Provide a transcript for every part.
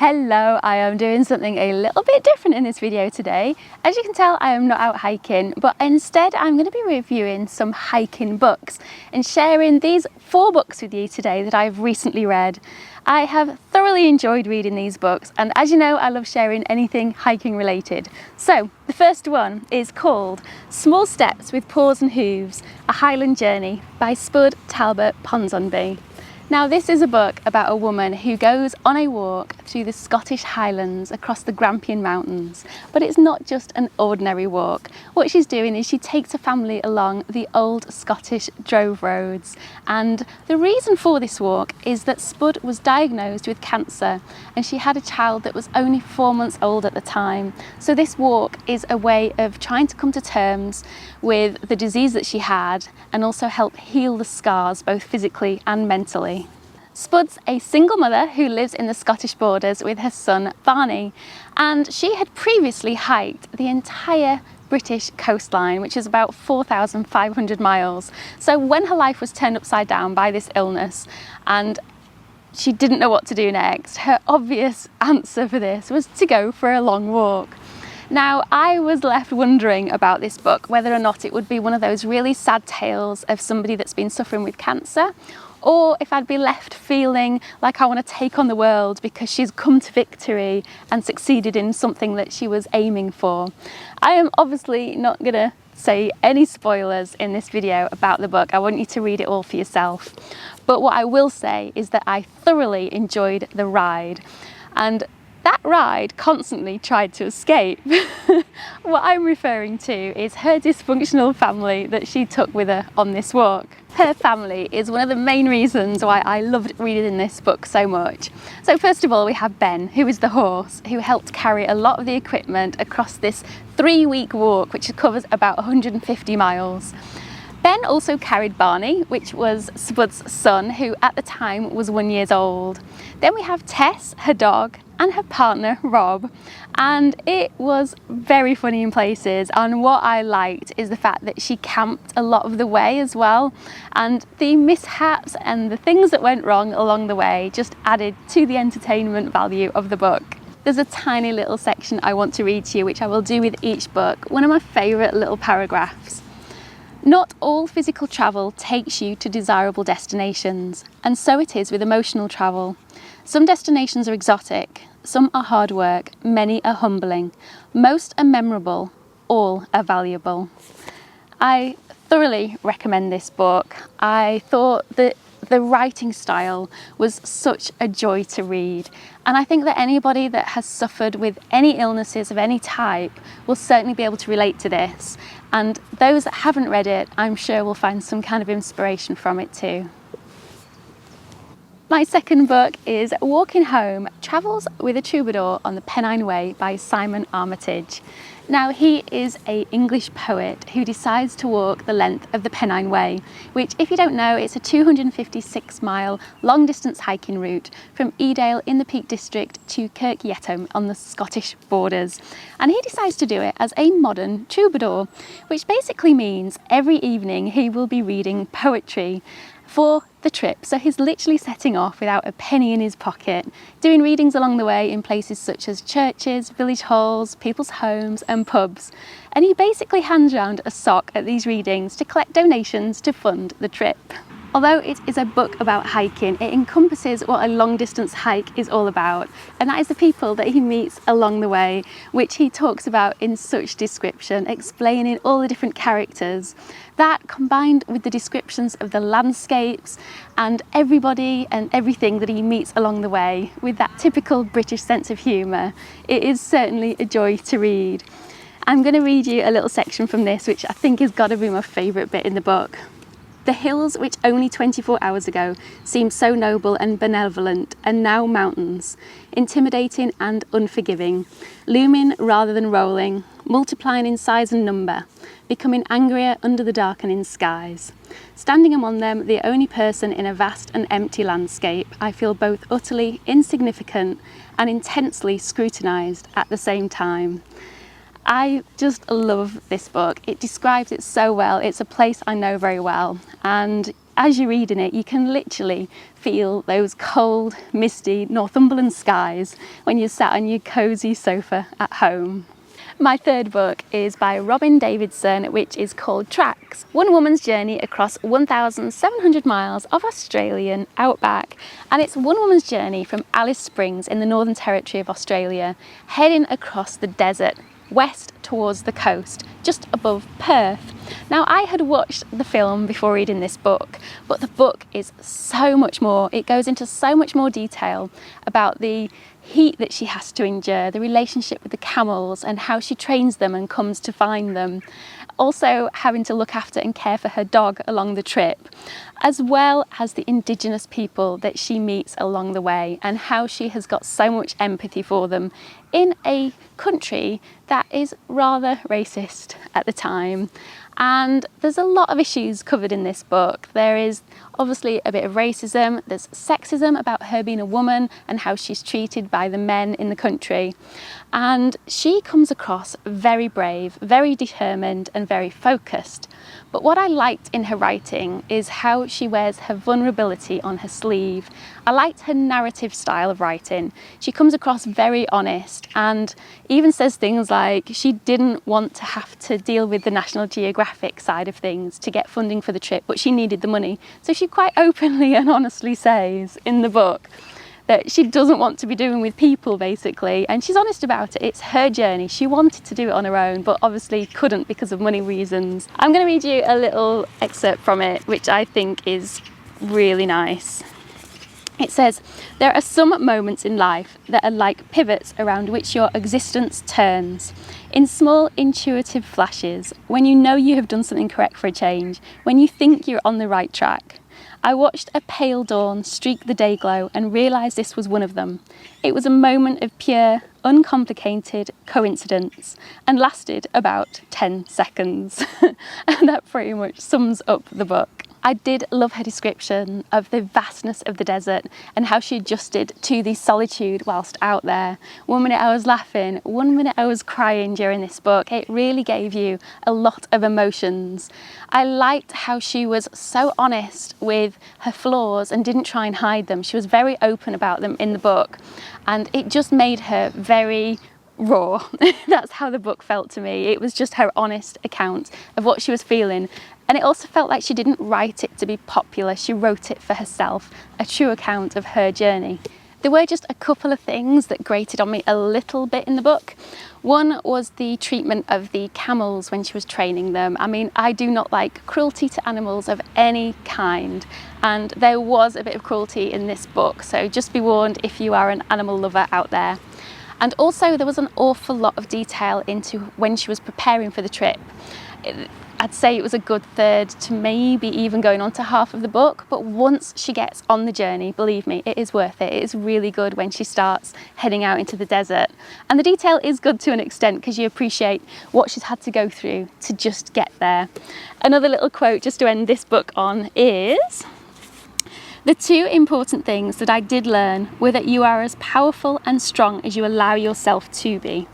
Hello, I am doing something a little bit different in this video today. As you can tell, I am not out hiking, but instead I'm going to be reviewing some hiking books and sharing these 4 books with you today that I've recently read. I have thoroughly enjoyed reading these books, and as you know, I love sharing anything hiking related. So the first one is called Small Steps with Paws and Hooves, A Highland Journey by Spud Talbot-Ponsonby. Now, this is a book about a woman who goes on a walk through the Scottish Highlands across the Grampian Mountains, but it's not just an ordinary walk. What she's doing is she takes her family along the old Scottish drove roads, and the reason for this walk is that Spud was diagnosed with cancer and she had a child that was only 4 months old at the time. So this walk is a way of trying to come to terms with the disease that she had and also help heal the scars both physically and mentally. Spud's a single mother who lives in the Scottish borders with her son Barney, and she had previously hiked the entire British coastline, which is about 4,500 miles. So when her life was turned upside down by this illness and she didn't know what to do next, her obvious answer for this was to go for a long walk. Now, I was left wondering about this book, whether or not it would be one of those really sad tales of somebody that's been suffering with cancer, or if I'd be left feeling like I want to take on the world because she's come to victory and succeeded in something that she was aiming for. I am obviously not going to say any spoilers in this video about the book. I want you to read it all for yourself. But what I will say is that I thoroughly enjoyed the ride, and that ride constantly tried to escape. What I'm referring to is her dysfunctional family that she took with her on this walk. Her family is one of the main reasons why I loved reading this book so much. So first of all, we have Ben, who is the horse, who helped carry a lot of the equipment across this 3-week walk, which covers about 150 miles. Ben also carried Barney, which was Spud's son, who at the time was 1 year old. Then we have Tess, her dog, and her partner Rob, and it was very funny in places. And what I liked is the fact that she camped a lot of the way as well, and the mishaps and the things that went wrong along the way just added to the entertainment value of the book. There's a tiny little section I want to read to you, which I will do with each book, one of my favourite little paragraphs. Not all physical travel takes you to desirable destinations, and so it is with emotional travel. Some destinations are exotic, some are hard work, many are humbling, most are memorable, all are valuable. I thoroughly recommend this book. I thought that the writing style was such a joy to read, and I think that anybody that has suffered with any illnesses of any type will certainly be able to relate to this, and those that haven't read it, I'm sure will find some kind of inspiration from it too. My second book is Walking Home, Travels with a Troubadour on the Pennine Way by Simon Armitage. Now, he is an English poet who decides to walk the length of the Pennine Way, which, if you don't know, it's a 256-mile long-distance hiking route from Edale in the Peak District to Kirk Yetholm on the Scottish borders. And he decides to do it as a modern troubadour, which basically means every evening he will be reading poetry for the trip. So he's literally setting off without a penny in his pocket, doing readings along the way in places such as churches, village halls, people's homes and pubs. And he basically hands around a sock at these readings to collect donations to fund the trip. Although it is a book about hiking, it encompasses what a long distance hike is all about, and that is the people that he meets along the way, which he talks about in such description, explaining all the different characters. That, combined with the descriptions of the landscapes and everybody and everything that he meets along the way, with that typical British sense of humour, it is certainly a joy to read. I'm going to read you a little section from this, which I think has got to be my favourite bit in the book. The hills which only 24 hours ago seemed so noble and benevolent are now mountains, intimidating and unforgiving, looming rather than rolling, multiplying in size and number, becoming angrier under the darkening skies. Standing among them, the only person in a vast and empty landscape, I feel both utterly insignificant and intensely scrutinised at the same time. I just love this book. It describes it so well. It's a place I know very well, and as you're reading it, you can literally feel those cold, misty Northumberland skies when you're sat on your cosy sofa at home. My third book is by Robin Davidson, which is called Tracks, One Woman's Journey Across 1,700 Miles of Australian Outback. And it's one woman's journey from Alice Springs in the Northern Territory of Australia, heading across the desert, west towards the coast, just above Perth. Now, I had watched the film before reading this book, but the book is so much more. It goes into so much more detail about the heat that she has to endure, the relationship with the camels and how she trains them and comes to find them. Also having to look after and care for her dog along the trip, as well as the indigenous people that she meets along the way and how she has got so much empathy for them in a country that is rather racist at the time. And there's a lot of issues covered in this book. There is obviously a bit of racism, there's sexism about her being a woman and how she's treated by the men in the country. And she comes across very brave, very determined and very focused. But what I liked in her writing is how she wears her vulnerability on her sleeve. I liked her narrative style of writing. She comes across very honest and even says things like she didn't want to have to deal with the National Geographic side of things to get funding for the trip, but she needed the money. So she quite openly and honestly says in the book that she doesn't want to be doing with people, basically, and she's honest about it. It's her journey. She wanted to do it on her own, but obviously couldn't because of money reasons. I'm going to read you a little excerpt from it, which I think is really nice. It says, "There are some moments in life that are like pivots around which your existence turns. In small intuitive flashes, when you know you have done something correct for a change, when you think you're on the right track. I watched a pale dawn streak the day glow and realised this was one of them. It was a moment of pure, uncomplicated coincidence and lasted about 10 seconds. And that pretty much sums up the book. I did love her description of the vastness of the desert and how she adjusted to the solitude whilst out there. 1 minute I was laughing, 1 minute I was crying during this book. It really gave you a lot of emotions. I liked how she was so honest with her flaws and didn't try and hide them. She was very open about them in the book, and it just made her very raw. That's how the book felt to me. It was just her honest account of what she was feeling. And it also felt like she didn't write it to be popular. She wrote it for herself, a true account of her journey. There were just a couple of things that grated on me a little bit in the book. One was the treatment of the camels when she was training them. I mean, I do not like cruelty to animals of any kind, and there was a bit of cruelty in this book, so just be warned if you are an animal lover out there. And also there was an awful lot of detail into when she was preparing for the trip. I'd say it was a good third to maybe even going on to half of the book, but once she gets on the journey, believe me, it is worth it. It is really good when she starts heading out into the desert. And the detail is good to an extent because you appreciate what she's had to go through to just get there. Another little quote just to end this book on is, "The two important things that I did learn were that you are as powerful and strong as you allow yourself to be,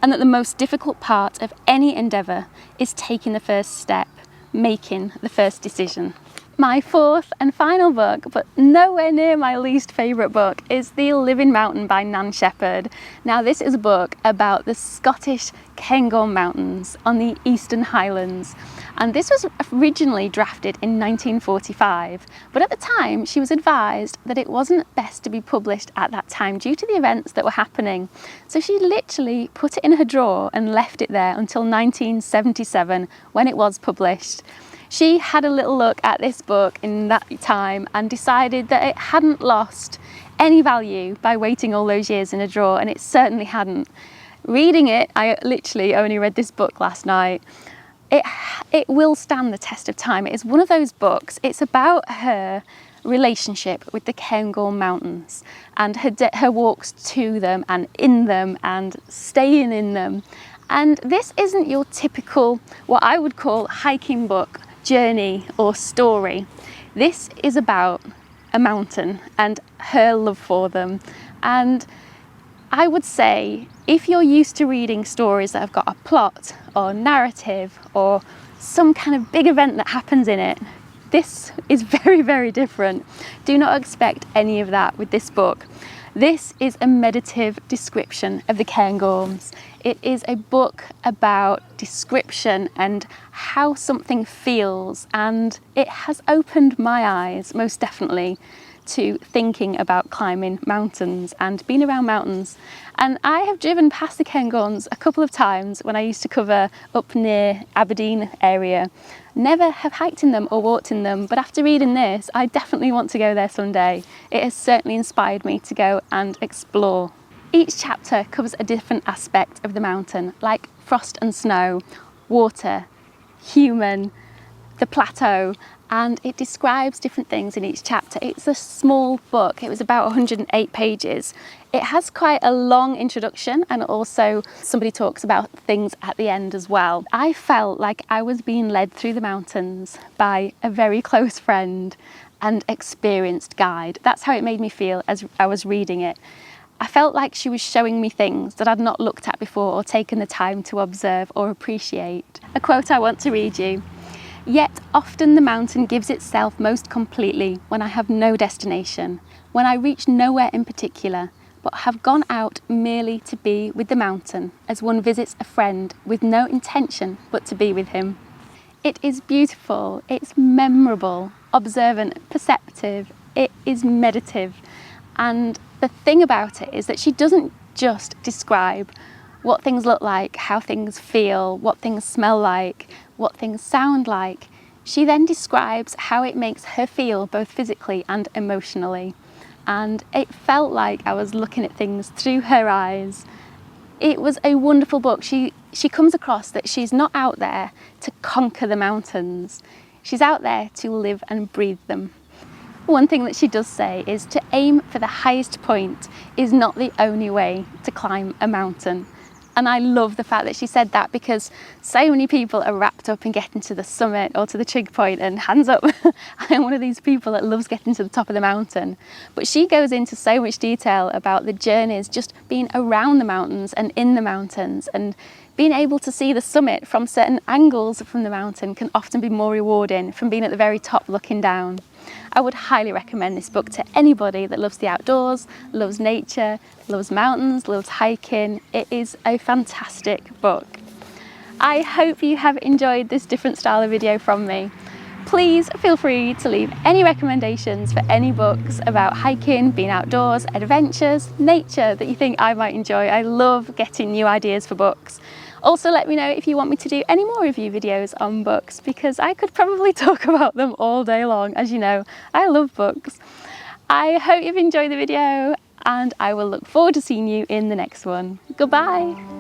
and that the most difficult part of any endeavour is taking the first step, making the first decision." My fourth and final book, but nowhere near my least favourite book, is The Living Mountain by Nan Shepherd. Now, this is a book about the Scottish Cairngorm Mountains on the Eastern Highlands. And this was originally drafted in 1945, but at the time she was advised that it wasn't best to be published at that time due to the events that were happening. So she literally put it in her drawer and left it there until 1977 when it was published. She had a little look at this book in that time and decided that it hadn't lost any value by waiting all those years in a drawer, and it certainly hadn't. Reading it, I literally only read this book last night. It will stand the test of time. It is one of those books. It's about her relationship with the Cairngorm Mountains and her walks to them and in them and staying in them. And this isn't your typical, what I would call, hiking book, journey or story. This is about a mountain and her love for them. And I would say if you're used to reading stories that have got a plot or narrative or some kind of big event that happens in it, this is very, very different. Do not expect any of that with this book. This is a meditative description of the Cairngorms. It is a book about description and how something feels, and it has opened my eyes, most definitely, to thinking about climbing mountains and being around mountains. And I have driven past the Cairngorms a couple of times when I used to cover up near Aberdeen area. Never have hiked in them or walked in them, but after reading this, I definitely want to go there someday. It has certainly inspired me to go and explore. Each chapter covers a different aspect of the mountain, like frost and snow, water, human, the plateau, and it describes different things in each chapter. It's a small book. It was about 108 pages. It has quite a long introduction, and also somebody talks about things at the end as well. I felt like I was being led through the mountains by a very close friend and experienced guide. That's how it made me feel as I was reading it. I felt like she was showing me things that I'd not looked at before or taken the time to observe or appreciate. A quote I want to read you. "Yet often the mountain gives itself most completely when I have no destination, when I reach nowhere in particular, but have gone out merely to be with the mountain, as one visits a friend with no intention but to be with him." It is beautiful, it's memorable, observant, perceptive, it is meditative. And the thing about it is that she doesn't just describe what things look like, how things feel, what things smell like, what things sound like. She then describes how it makes her feel both physically and emotionally. And it felt like I was looking at things through her eyes. It was a wonderful book. She comes across that she's not out there to conquer the mountains. She's out there to live and breathe them. One thing that she does say is to aim for the highest point is not the only way to climb a mountain. And I love the fact that she said that, because so many people are wrapped up in getting to the summit or to the trig point, and hands up, I am one of these people that loves getting to the top of the mountain. But she goes into so much detail about the journeys, just being around the mountains and in the mountains, and being able to see the summit from certain angles from the mountain can often be more rewarding from being at the very top looking down. I would highly recommend this book to anybody that loves the outdoors, loves nature, loves mountains, loves hiking. It is a fantastic book. I hope you have enjoyed this different style of video from me. Please feel free to leave any recommendations for any books about hiking, being outdoors, adventures, nature that you think I might enjoy. I love getting new ideas for books. Also, let me know if you want me to do any more review videos on books, because I could probably talk about them all day long. As you know, I love books. I hope you've enjoyed the video, and I will look forward to seeing you in the next one. Goodbye.